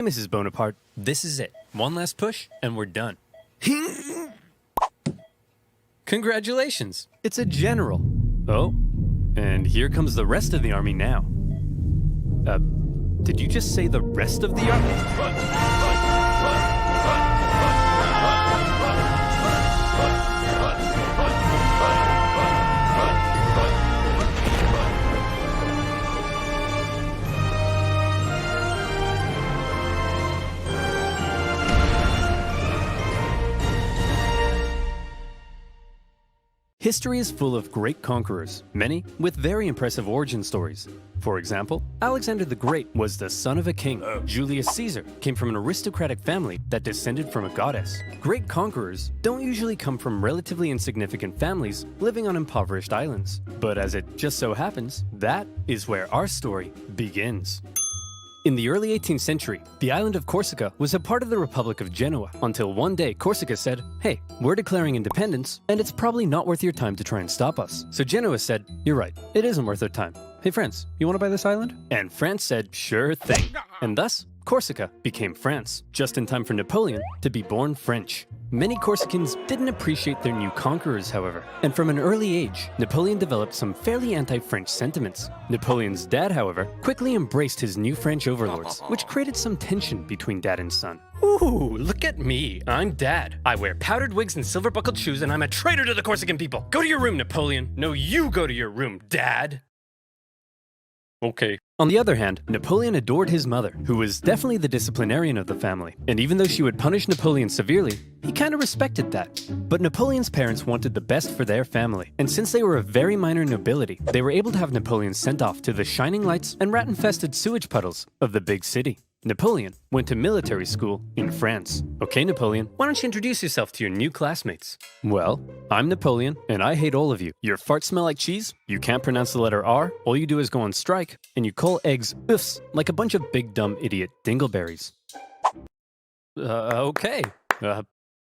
Mrs. Bonaparte, this is it. One last push, and we're done. Congratulations, it's a general. Oh, and here comes the rest of the army now. Did you just say the rest of the army? History is full of great conquerors, many with very impressive origin stories. For example, Alexander the Great was the son of a king. Julius Caesar came from an aristocratic family that descended from a goddess. Great conquerors don't usually come from relatively insignificant families living on impoverished islands. But as it just so happens, that is where our story begins. In the early 18th century, the island of Corsica was a part of the Republic of Genoa, until one day Corsica said, "Hey, we're declaring independence, and it's probably not worth your time to try and stop us." So Genoa said, "You're right, it isn't worth their time. Hey France, you want to buy this island?" And France said, "Sure thing." And thus, Corsica became France, just in time for Napoleon to be born French. Many Corsicans didn't appreciate their new conquerors, however, and from an early age, Napoleon developed some fairly anti-French sentiments. Napoleon's dad, however, quickly embraced his new French overlords, which created some tension between dad and son. Ooh, look at me, I'm dad. I wear powdered wigs and silver-buckled shoes, and I'm a traitor to the Corsican people. Go to your room, Napoleon. No, you go to your room, dad. Okay. On the other hand, Napoleon adored his mother, who was definitely the disciplinarian of the family, and even though she would punish Napoleon severely, he kind of respected that. But Napoleon's parents wanted the best for their family, and since they were of very minor nobility, they were able to have Napoleon sent off to the shining lights and rat-infested sewage puddles of the big city. Napoleon went to military school in France. Okay, Napoleon, why don't you introduce yourself to your new classmates? Well, I'm Napoleon, and I hate all of you. Your farts smell like cheese, you can't pronounce the letter R, all you do is go on strike, and you call eggs oofs like a bunch of big dumb idiot dingleberries. Okay.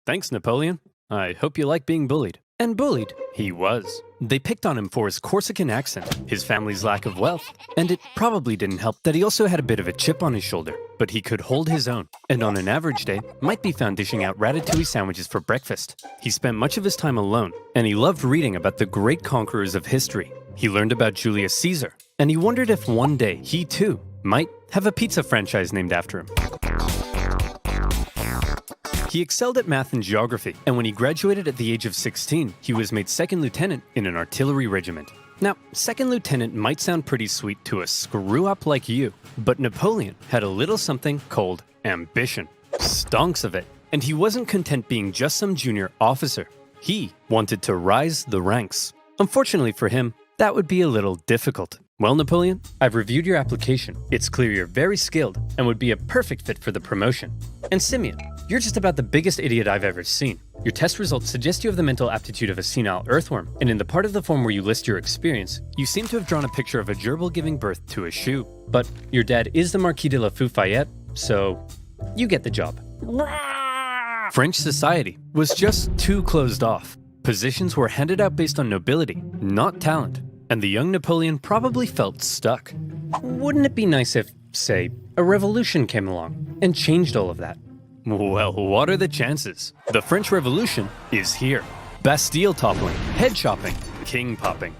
Thanks, Napoleon. I hope you like being bullied. And bullied he was. They picked on him for his Corsican accent, his family's lack of wealth, and it probably didn't help that he also had a bit of a chip on his shoulder. But he could hold his own, and on an average day, might be found dishing out ratatouille sandwiches for breakfast. He spent much of his time alone, and he loved reading about the great conquerors of history. He learned about Julius Caesar, and he wondered if one day he too might have a pizza franchise named after him. He excelled at math and geography, and when he graduated at the age of 16, he was made second lieutenant in an artillery regiment. Now, second lieutenant might sound pretty sweet to a screw-up like you, but Napoleon had a little something called ambition. Stonks of it. And he wasn't content being just some junior officer. He wanted to rise the ranks. Unfortunately for him, that would be a little difficult. Well, Napoleon, I've reviewed your application. It's clear you're very skilled and would be a perfect fit for the promotion. And Simeon, you're just about the biggest idiot I've ever seen. Your test results suggest you have the mental aptitude of a senile earthworm, and in the part of the form where you list your experience, you seem to have drawn a picture of a gerbil giving birth to a shoe. But your dad is the Marquis de la Fufayette, so you get the job. French society was just too closed off. Positions were handed out based on nobility, not talent, and the young Napoleon probably felt stuck. Wouldn't it be nice if, say, a revolution came along and changed all of that? Well, what are the chances? The French Revolution is here. Bastille toppling, head chopping, king popping.